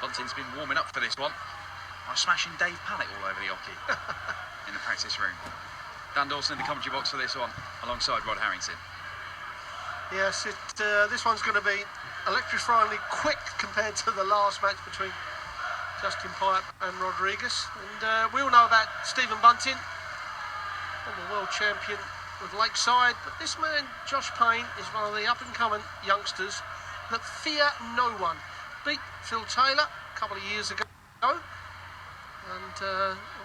Bunting's been warming up for this one. I'm smashing Dave Pallett all over the hockey in the practice room. Dan Dawson in the commentary box for this one, alongside Rod Harrington. Yes, this one's going to be electrifyingly quick compared to the last match between Justin Pipe and Rodriguez. And we all know about Stephen Bunting, former world champion with Lakeside. But this man, Josh Payne, is one of the up-and-coming youngsters that fear no one. Beat Phil Taylor a couple of years ago. And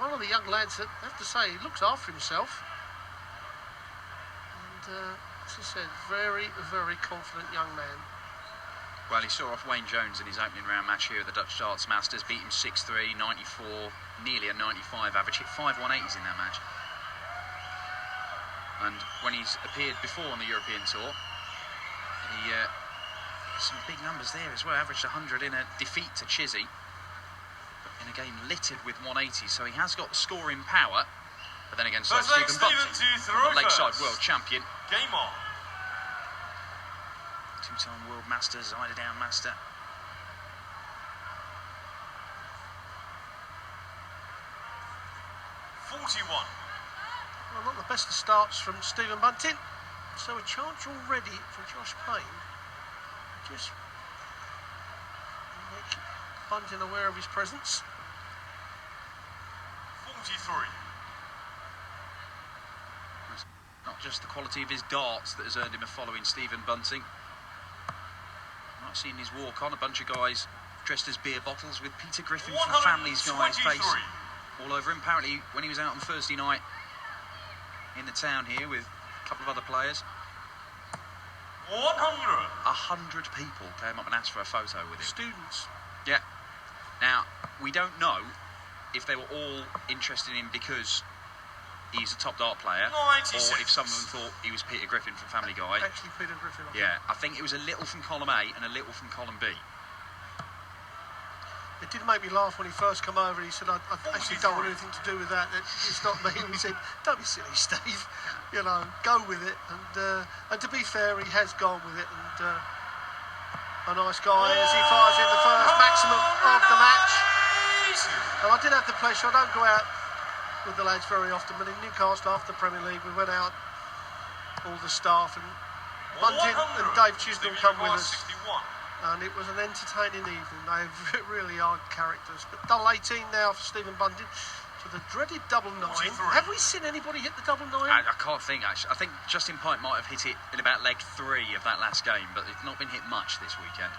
one of the young lads that, I have to say, he looks after himself. And, as I said, very, very confident young man. Well, he saw off Wayne Jones in his opening round match here at the Dutch Darts Masters. Beat him 6-3, 94, nearly a 95 average. Hit 5 180s in that match. And when he's appeared before on the European Tour, he some big numbers there as well. Averaged 100 in a defeat to Chizzy. In a game littered with 180s, so he has got the scoring power. But then again, so Stephen Bunting, the Lakeside world champion. Game on. Two-time world master, Eider Down master. Well, not the best of starts from Stephen Bunting. So a charge already for Josh Payne. Just make Bunting aware of his presence. 43. Not just the quality of his darts that has earned him a following, Stephen Bunting. Not seen his walk on, a bunch of guys dressed as beer bottles with Peter Griffin from Family's Guy's face all over him. Apparently, when he was out on Thursday night in the town here with a couple of other players, 100 people came up and asked for a photo with him. Students. Yeah. Now, we don't know if they were all interested in him because he's a top dart player, 96. or if some of them thought he was Peter Griffin from Family Guy. Actually, Peter Griffin. Yeah, I think it was a little from column A and a little from column B. It did make me laugh when he first came over. He said, I actually don't want anything to do with that. It's not me. And we said, don't be silly, Steve. You know, go with it. And to be fair, he has gone with it. And a nice guy as he fires in the first maximum of the match. And I did have the pleasure, I don't go out with the lads very often, but in Newcastle after the Premier League, we went out, all the staff, and Bunting and Dave Chisholm come with us. And it was an entertaining evening. They really are characters. But double 18 now for Stephen Bunting to the dreaded double 9. Have we seen anybody hit the double 9? I can't think, actually. I think Justin Pipe might have hit it in about leg 3 of that last game, but it's not been hit much this weekend.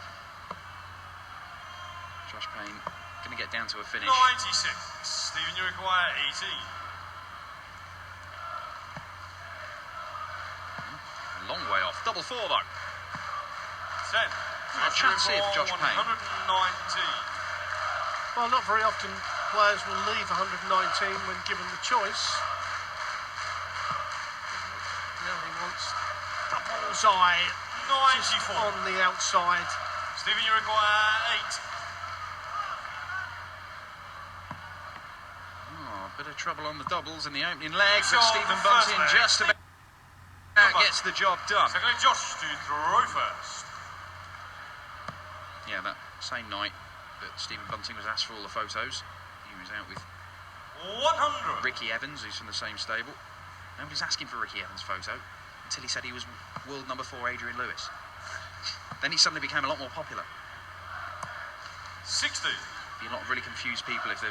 Josh Payne going to get down to a finish. 96. Stephen, you require 18. A long way off. Double 4, though. 10. A chance here for Josh Payne. 119. Well, not very often players will leave 119 when given the choice. Now he wants a bullseye 94. on the outside. Stephen, you require 8. Oh, a bit of trouble on the doubles in the opening leg, but Stephen Bunting just about gets the job done. Secondly, Josh to throw first. Yeah, that same night that Stephen Bunting was asked for all the photos, he was out with 100. Ricky Evans, who's from the same stable. Nobody's asking for Ricky Evans' photo until he said he was world number 4 Adrian Lewis. Then he suddenly became a lot more popular. 60. Be a lot of really confused people if the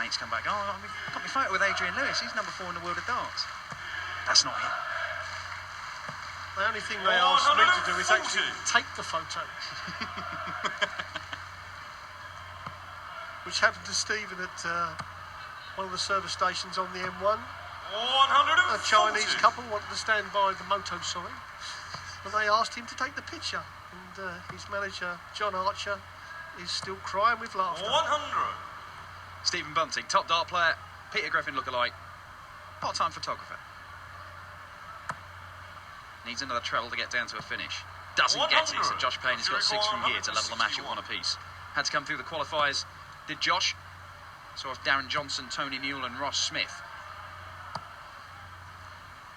mates come back, oh, I've got my photo with Adrian Lewis, he's number 4 in the world of darts. That's not him. The only thing they asked me to do is actually take the photo. Which happened to Stephen at one of the service stations on the M1. 140. A Chinese couple wanted to stand by the moto sign, and they asked him to take the picture. And his manager, John Archer, is still crying with laughter. 100. Stephen Bunting, top dart player, Peter Griffin lookalike, part-time photographer. Needs another treble to get down to a finish. Doesn't get it, so Josh Payne has got 6 from here to level the match at 1 apiece. Had to come through the qualifiers, did Josh. Saw off Darren Johnson, Tony Newell and Ross Smith.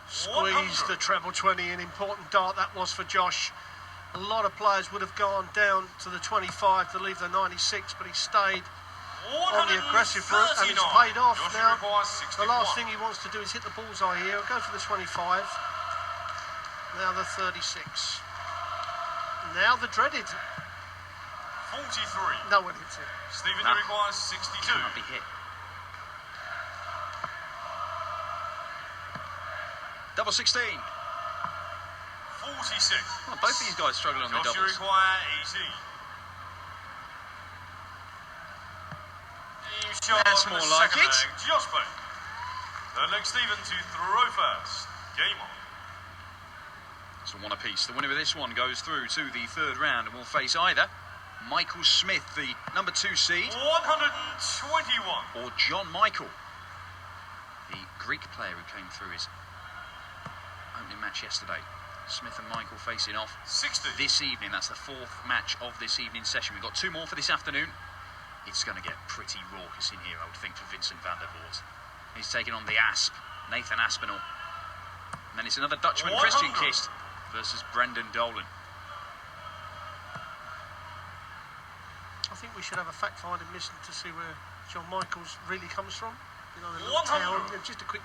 Squeezed the treble 20, an important dart that was for Josh. A lot of players would have gone down to the 25 to leave the 96, but he stayed on the aggressive route, and it's paid off. Now, the last thing he wants to do is hit the bullseye here. Go for the 25. Now the 36. Now the dreaded. 43. No one hits it. Stephen, you require 62. Cannot be hit. Double 16. 46. Well, both these guys struggling on the Josh, you doubles. require 18. That's more like it. Josh Payne. Third leg, Stephen to throw first. Game on. So one apiece. The winner of this one goes through to the third round and will face either Michael Smith, the number 2 seed, 121. or John Michael, the Greek player who came through his opening match yesterday. Smith and Michael facing off 60. this evening. That's the 4th match of this evening's session. We've got 2 more for this afternoon. It's going to get pretty raucous in here, I would think, for Vincent van der Voort. He's taking on the Asp, Nathan Aspinall. And then it's another Dutchman, 100. Christian Kist, versus Brendan Dolan. I think we should have a fact-finding mission to see where John Michaels really comes from. You know, the little 100. town, just a quick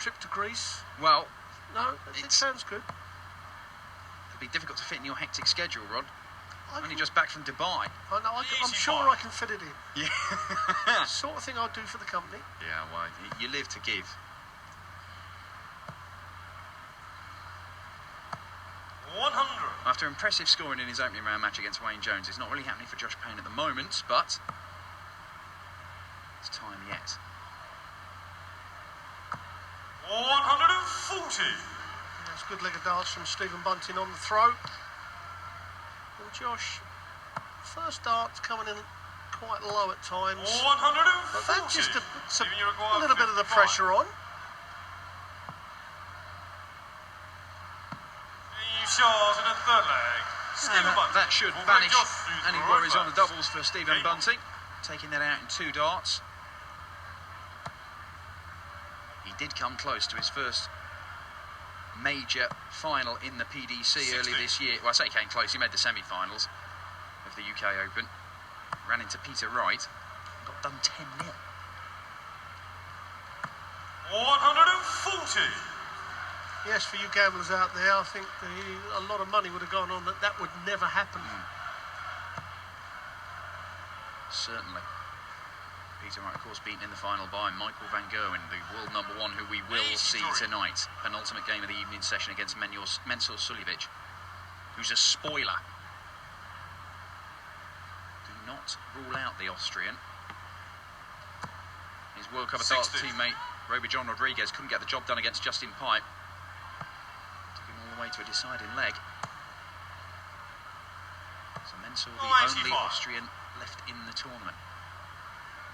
trip to Greece. Well, No, it sounds good. it'll be difficult to fit in your hectic schedule, Rod. I Only can- just back from Dubai. I know, I'm Easy sure fire. I can fit it in. Yeah. Sort of thing I'd do for the company. Yeah, well, you live to give. 100. After impressive scoring in his opening round match against Wayne Jones, it's not really happening for Josh Payne at the moment, but it's time yet. 140. That's a good leg of darts from Stephen Bunting on the throw. And Josh, first darts coming in quite low at times. 140. But that just puts Stephen, you require a little bit of the 55. pressure on. Shot in the third leg. Stephen And Bunting. that should Full banish leg Josh to any throw worries on the first. doubles for Stephen Game on. Bunting. Taking that out in 2 darts. He did come close to his first major final in the PDC 60. earlier this year. Well, I say he came close, he made the semi-finals of the UK Open. Ran into Peter Wright, got done 10-0. 140. Yes, for you gamblers out there, I think a lot of money would have gone on that would never happen. Certainly. Peter Wright, of course, beaten in the final by Michael van Gerwen, the world number 1, who we will see tonight. Penultimate game of the evening session against Mensur Suljovic, who's a spoiler. Do not rule out the Austrian. His World Cup of Darts 60. teammate, Roby John Rodriguez, couldn't get the job done against Justin Pipe. Took him all the way to a deciding leg. So Mensur, the 95. only Austrian left in the tournament.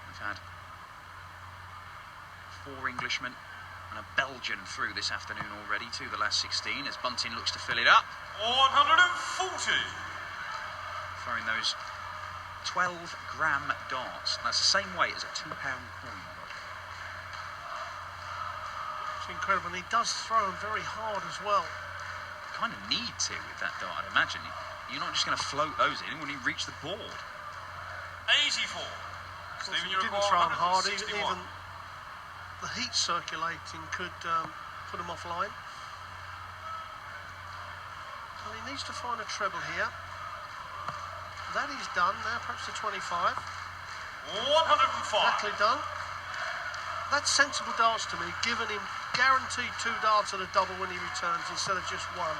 We've had 4 Englishmen and a Belgian through this afternoon already to the last 16 as Bunting looks to fill it up. 140. Throwing those 12-gram darts. And that's the same weight as a £2 coin. It's incredible, and he does throw them very hard as well. Kind of need to with that dart, I'd imagine. You're not just going to float those in when you reach the board. 84. Stephen, He you didn't require throw them hard, 161. even the heat circulating could put him offline. And he needs to find a treble here. That he's done, now perhaps the 25. 105. Exactly done. That's sensible darts to me, giving him guaranteed 2 darts at a double when he returns instead of just 1. 100.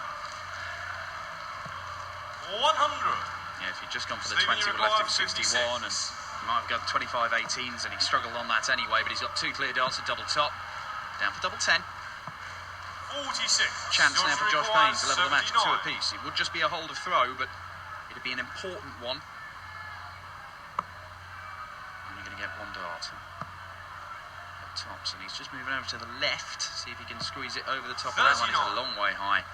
Yeah, if he'd just gone for the Stephen, 20, you would have left him require 61, and he might have got 25 18s, and he struggled on that anyway, but he's got 2 clear darts at double top. Down for double 10. 46. Chance now for Josh Payne to level the match at 2 79. apiece. It would just be a hold of throw, but it'd be an important one. Only going to get 1 dart at tops, and he's just moving over to the left. See if he can squeeze it over the top of that one. It's a 39. long way high.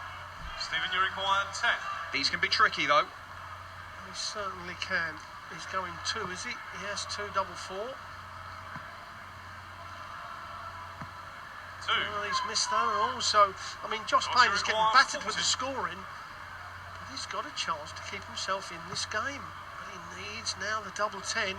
Stephen, you require 10. These can be tricky though. He certainly can. He's going 2, is he? Yes, 2 double 4. 2. Well, he's missed that, and also, I mean, Josh Josh Payne is getting requires battered with 40. the scoring. But this he's got a chance to keep himself in this game. But he needs now the double 10.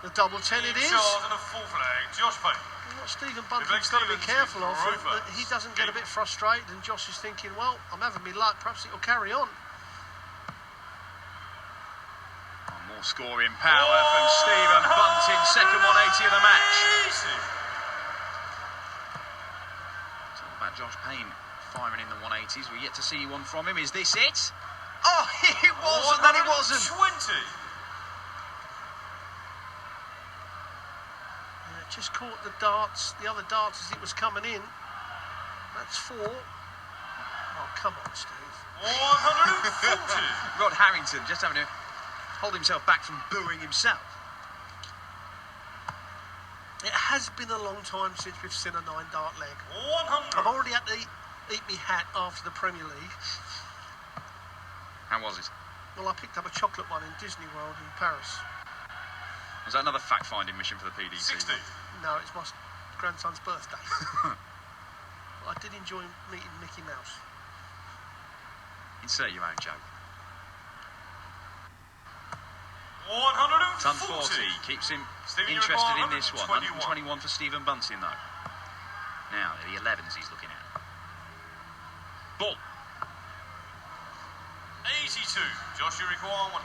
The double 10 it is. Shot and a full flag. Josh Payne. What Stephen Bunting's got to be careful of, that he doesn't get a bit frustrated and Josh is thinking, well, I'm having me luck, perhaps it'll carry on. More scoring power from Stephen Bunting, second 180 of the match. Talk about Josh Payne firing in the 180s. We're yet to see one from him. Is this it? Oh, it was, and then it wasn't. 20. Just caught the other darts as it was coming in. That's 4. Oh, come on, Steve. 140. Rod Harrington just having to hold himself back from booing himself. It has been a long time since we've seen a 9-dart leg. 100. I've already had to eat me hat after the Premier League. How was it? Well, I picked up a chocolate one in Disney World in Paris. Was that another fact-finding mission for the PDC? 60. No, it's my grandson's birthday. I did enjoy meeting Mickey Mouse. Insert your own joke. 140. Ton 40 keeps him Stephen, interested in this one. 121. 121 for Stephen Bunting, though. Now, the 11s he's looking at. Ball. 82. Josh, you require 141.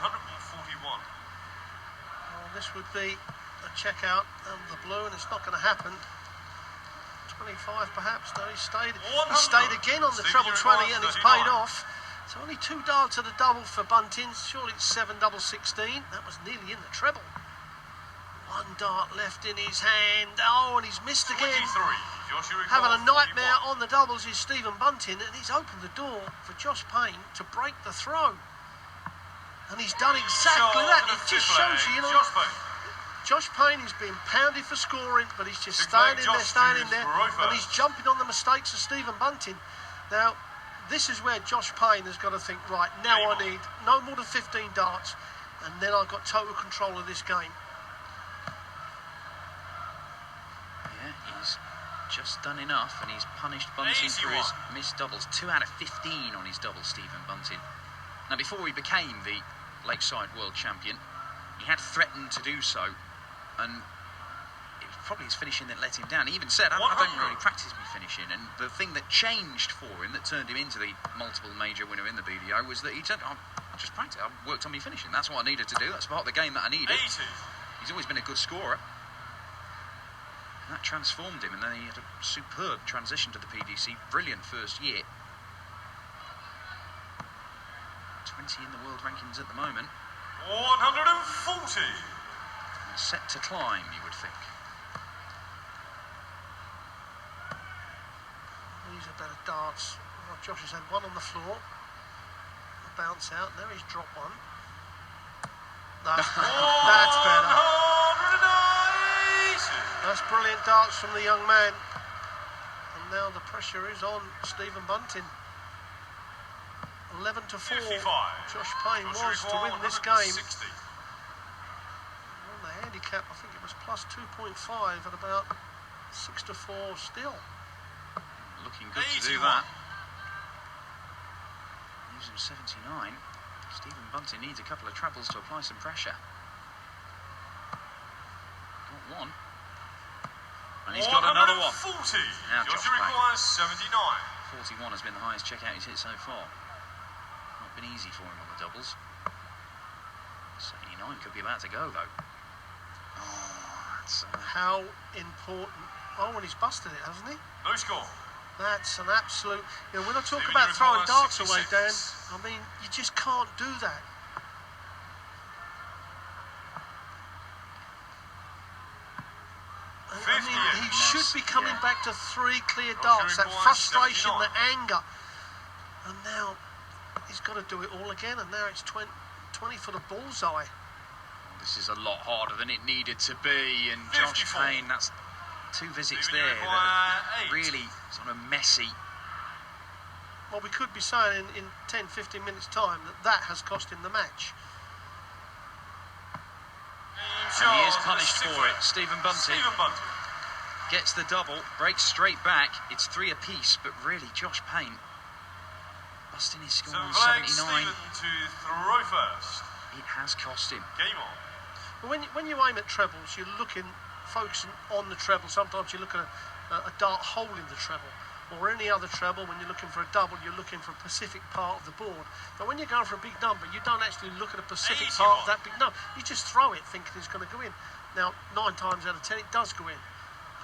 Well, this would be a check out of the blue, and it's not going to happen. 25 perhaps. No, he stayed again on the treble 20, and it's paid off. It's only 2 darts at a double for Bunting. Surely it's 7 double 16. That was nearly in the treble. 1 dart left in his hand. Oh, and he's missed again. 23. Josh, you Having a require nightmare 41. on the doubles is Stephen Bunting, and he's opened the door for Josh Payne to break the throw. And he's done exactly that. It just shows you, Josh Payne is being pounded for scoring, but he's just staying in there, and he's jumping on the mistakes of Stephen Bunting. Now, this is where Josh Payne has got to think, right, now I need no more than 15 darts, and then I've got total control of this game. Yeah, he's just done enough, and he's punished Bunting for his missed doubles. 2 out of 15 on his doubles, Stephen Bunting. Now, before he became the Lakeside World Champion, he had threatened to do so, and it was probably his finishing that let him down. He even said, I don't really practice me finishing, and the thing that changed for him, that turned him into the multiple major winner in the BDO, was that he said, I just practiced, I worked on me finishing. That's what I needed to do, that's part of the game that I needed. 80. He's always been a good scorer. And that transformed him, and then he had a superb transition to the PDC. Brilliant first year. 20 in the world rankings at the moment. 140. And set to climb, you would think. These are better darts. Well, Josh has had 1 on the floor. A bounce out. Now he's dropped 1. That's better. That's brilliant darts from the young man. And now the pressure is on Stephen Bunting. 11 to 4. 55. Josh Payne was to win this game. On the handicap, I think it was plus 2.5 at about 6 to 4 still. Looking good 81. To do that. Using 79. Stephen Bunting needs a couple of trebles to apply some pressure. Got 1. And he's got another one. 40. Now Josh Payne. requires 79. 41 has been the highest checkout he's hit so far. Not been easy for him on the doubles. 79 could be about to go though. Oh, that's how important. Oh, and he's busted it, hasn't he? No score. That's an absolute. You know, when I talk Stephen, about throwing darts 66. away, Dan, I mean, you just can't do that. I mean, he should be coming back to 3 clear darts. That frustration, the anger, and now he's got to do it all again. And now it's 20 for the bullseye. This is a lot harder than it needed to be. And 54. Josh Payne, that's 2 visits Stephen, there that are really sort of messy. Well, we could be saying in 10, 15 minutes' time that has cost him the match. And he is punished for it. Stephen Bunting gets the double, breaks straight back. It's 3 apiece, but really Josh Payne busting his score on 79. Flag Stephen to throw first. It has cost him. Game on. When you aim at trebles, you're focusing on the treble. Sometimes you look at a dart hole in the treble, or any other treble. When you're looking for a double, you're looking for a specific part of the board. But when you're going for a big number, you don't actually look at a specific part of that big number. You just throw it thinking it's going to go in. Now, 9 times out of 10, it does go in.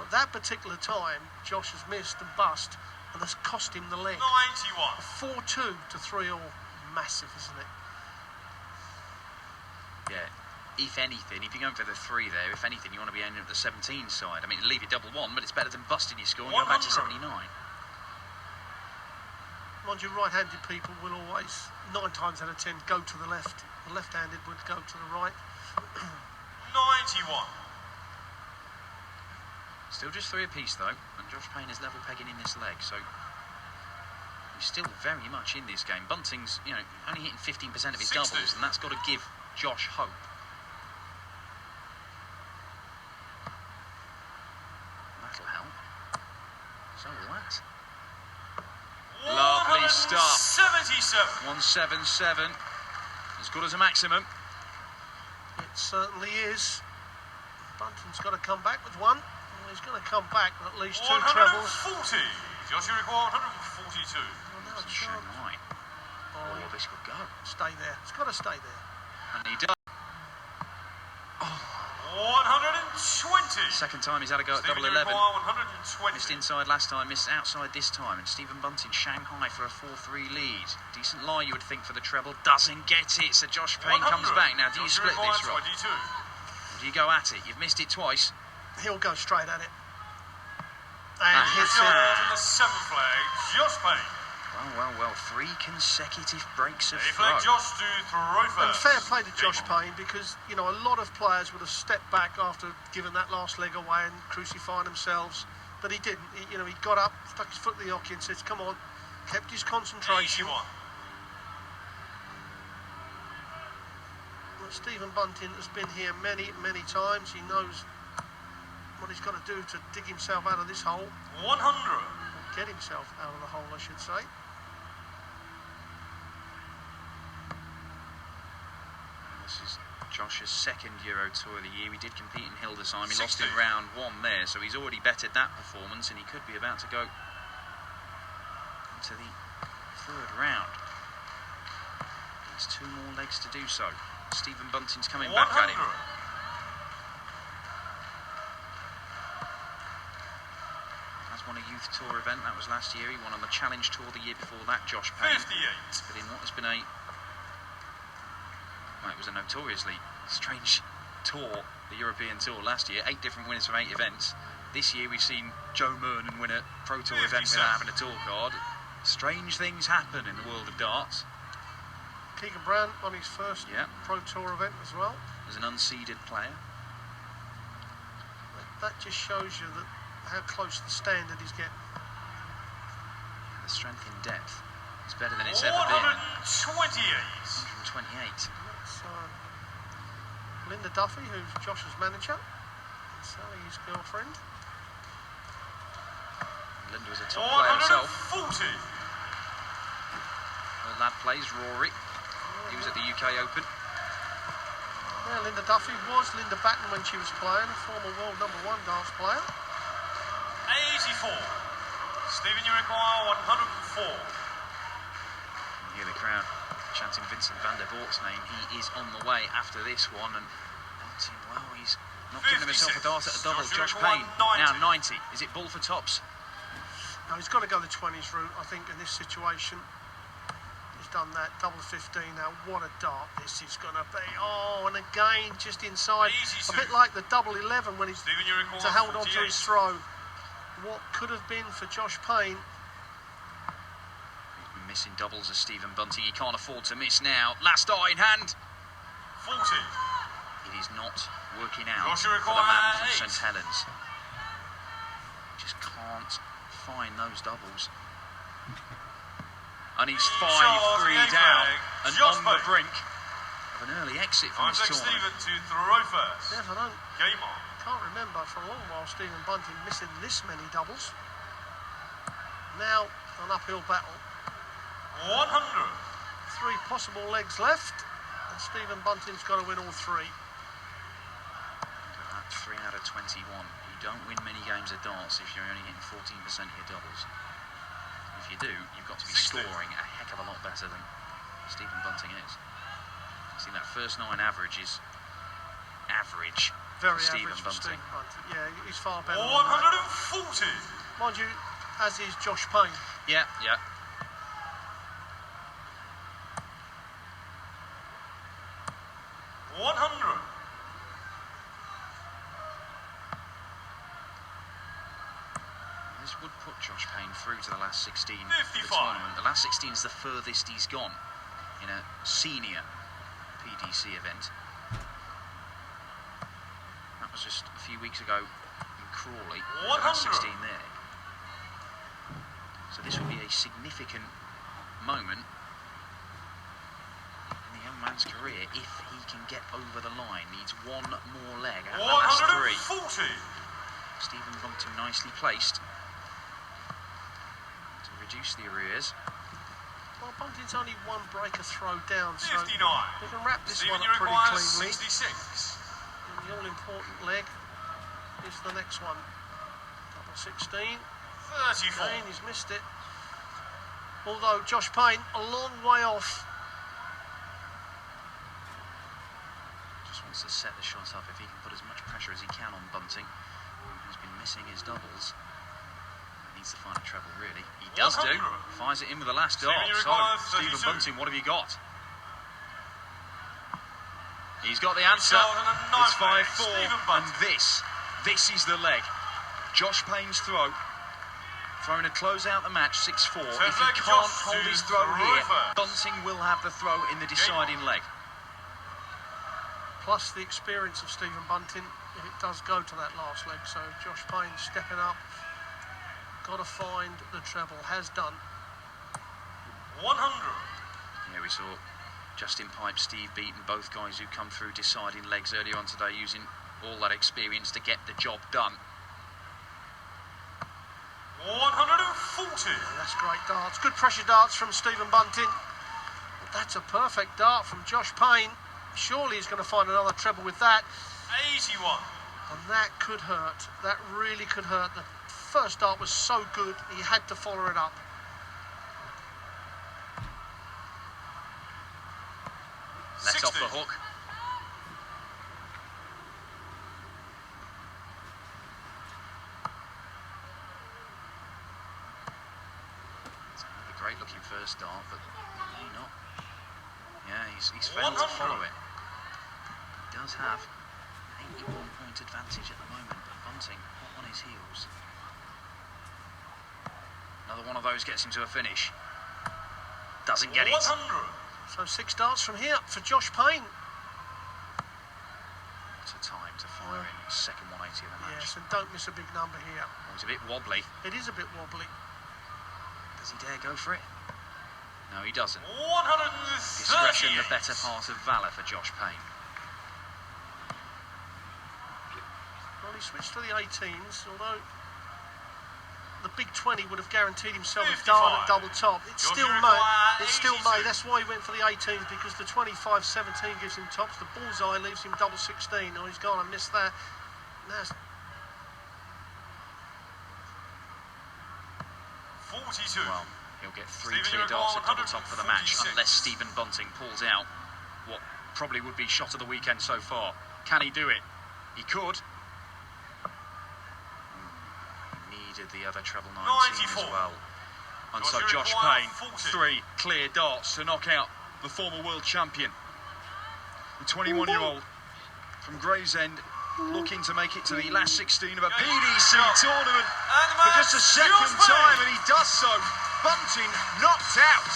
But that particular time, Josh has missed and bust, and that's cost him the leg. 91. 4-2 to 3-all. Massive, isn't it? Yeah. If anything, if you're going for the 3 there, if anything, you want to be aiming at the 17 side. I mean, leave it double 1, but it's better than busting your score and going back to 79. Mind you, right-handed people will always, 9 times out of 10, go to the left. The left-handed would go to the right. 91. Still just 3 apiece, though, and Josh Payne is level pegging in this leg, so he's still very much in this game. Bunting's, only hitting 15% of his 60. doubles, and that's got to give Josh hope. That'll help. So will that. Lovely stuff. 77. 177. As good as a maximum. It certainly is. Bunting's got to come back with one. He's going to come back with at least 2 trebles. 140. Joshua require 142. Oh, no, it's Shanghai. Oh, this could go. Stay there. It's got to stay there. And he does. 120. Second time he's had a go at Stephen, double you 11. require 120. Missed inside last time, missed outside this time. And Stephen Bunting, Shanghai for a 4-3 lead. Decent lie, you would think, for the treble. Doesn't get it. So Josh Payne comes back. Now, do you split this, Rob? 22. Or do you go at it? You've missed it twice. He'll go straight at it. And hits it. In the 7th flag, Josh Payne. Well. 3 consecutive breaks of A throw. flag Josh to throw And first. fair play to Game Josh on. Payne, because, a lot of players would have stepped back after giving that last leg away and crucifying themselves. But he didn't. He got up, stuck his foot in the hockey and said, come on, kept his concentration. 81. Well, Stephen Bunting has been here many, many times. He knows what he's got to do to dig himself out of this hole. 100. Or get himself out of the hole, I should say. This is Josh's 2nd Euro Tour of the year. He did compete in Hildesheim. He 60. lost in round 1 there, so he's already bettered that performance, and he could be about to go into the 3rd round. There's 2 more legs to do so. Stephen Bunting's coming 100. back at him. Has won a youth tour event. That was last year. He won on the Challenge Tour the year before that, Josh Payne. 58. But in what has been it was a notoriously strange tour, the European Tour last year. 8 different winners from 8 events. This year we've seen Joe Murnan win a Pro Tour event without having a tour card. Strange things happen in the world of darts. Keegan Brown on his first Pro Tour event as well. As an unseeded player. That just shows you how close the standard is getting. The strength in depth is better than it's ever been. 128. 128. Linda Duffy, who's Josh's manager, and Sally, his girlfriend. Linda was a top player herself. 140. Her lad plays Rory. He was at the UK Open. Yeah, Linda Duffy was Linda Batten when she was playing, a former world #1 darts player. 84. Stephen, you require 104. You hear the crowd chanting Vincent van der Voort's name. He is on the way after this one, and Bunting, well, he's not giving himself a dart at a double. Josh Payne, now 90. Is it ball for tops? No, he's got to go the 20s route, I think, in this situation. He's done that, double 15 now. What a dart this is going to be. Oh, and again, just inside. A bit like the double 11 when he's held onto his throw. What could have been for Josh Payne. Missing doubles as Stephen Bunting. He can't afford to miss now. Last dart in hand. 40. It is not working out Joshua for the man from 8. St Helens. Just can't find those doubles. And he's 5-3 down and on the brink of an early exit from this tournament. Stephen to throw first. Yes, Game on. Can't remember for a long while Stephen Bunting missing this many doubles. Now an uphill battle. 100. 3 possible legs left, and Stephen Bunting's got to win all 3. That 3 out of 21. You don't win many games of darts if you're only hitting 14% of your doubles. If you do, you've got to be 60. scoring a heck of a lot better than Stephen Bunting is. See, that first 9 average is average Very for Stephen average for Bunting. Stephen Bunting. Yeah, he's far better. 140. Mind you, as is Josh Payne. Yeah, yeah. This would put Josh Payne through to the last 16 of the 55. tournament. The last 16 is the furthest he's gone in a senior PDC event. That was just a few weeks ago in Crawley. The last 16 there. So this will be a significant moment in the young man's career if he can get over the line. Needs 1 more leg out of the last 3. 140. Stephen Bunting nicely placed to reduce the arrears. Well, Bunting's only 1 breaker throw down, so 59. we can wrap this Stephen, one you up pretty require cleanly. 66. And the all-important leg is the next one. Double 16. 34. Again, he's missed it. Although Josh Payne, a long way off. Just wants to set the shot up if he can put as much pressure as he can on Bunting, who's been missing his doubles. Needs to find a treble, really. He does 100. do. Fires it in with the last dart. Stephen, you So, require Stephen 32. Bunting, what have you got? He's got the answer. Shot and a It's nightmare. 5-4, Stephen and Bunting. this is the leg. Josh Payne's throw, throwing to close out the match, 6-4. If he leg, can't Josh hold to his throw throw here, first. Bunting will have the throw in the deciding leg. Plus the experience of Stephen Bunting if it does go to that last leg. So Josh Payne stepping up. Got to find the treble. Has done. 100. Yeah, we saw Justin Pipe, Steve Beaton, both guys who come through deciding legs earlier on today, using all that experience to get the job done. 140. That's great darts. Good pressure darts from Stephen Bunting. That's a perfect dart from Josh Payne. Surely he's going to find another treble with that. 81. And that could hurt. That really could hurt. The first dart was so good, he had to follow it up. Let 60. off the hook. It's a great looking first dart, but maybe not. Yeah, he's failed to 100. follow it. He does have an 81-point advantage at the moment, but Bunting hot on his heels. Another one of those gets him to a finish. Doesn't get it. 100. So 6 darts from here for Josh Payne. What a time to fire in his second 180 of the match. Yes, and don't miss a big number here. Oh, he's a bit wobbly. It is a bit wobbly. Does he dare go for it? No, he doesn't. 138. Discretion, the better part of valour for Josh Payne. Well, he switched to the 18s, although the big 20 would have guaranteed himself a 55. dart at double top. It's Josh still require May. It's still 82. May. That's why he went for the 18s, because the 25-17 gives him tops. The bullseye leaves him double 16. Oh, he's gone and missed that. That's 42. Well, he'll get 3 Stephen, clear you're darts at at double top for the match, 146. unless Stephen Bunting pulls out what probably would be shot of the weekend so far. Can he do it? He could. He needed the other treble 19 94. as well. And Josh, so you Josh require Payne, 3 clear darts to knock out the former world champion. The 21-year-old from Gravesend, looking to make it to the last 16 of a PDC tournament for just a second time, and he does so. Bunting knocked out,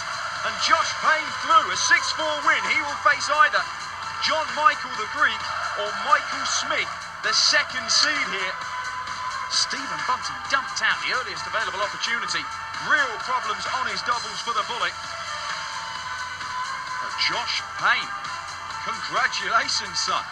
and Josh Payne through a 6-4 win. He will face either John Michael the Greek or Michael Smith, the second seed here. Stephen Bunting dumped out the earliest available opportunity. Real problems on his doubles for the bullet. But Josh Payne, congratulations, son.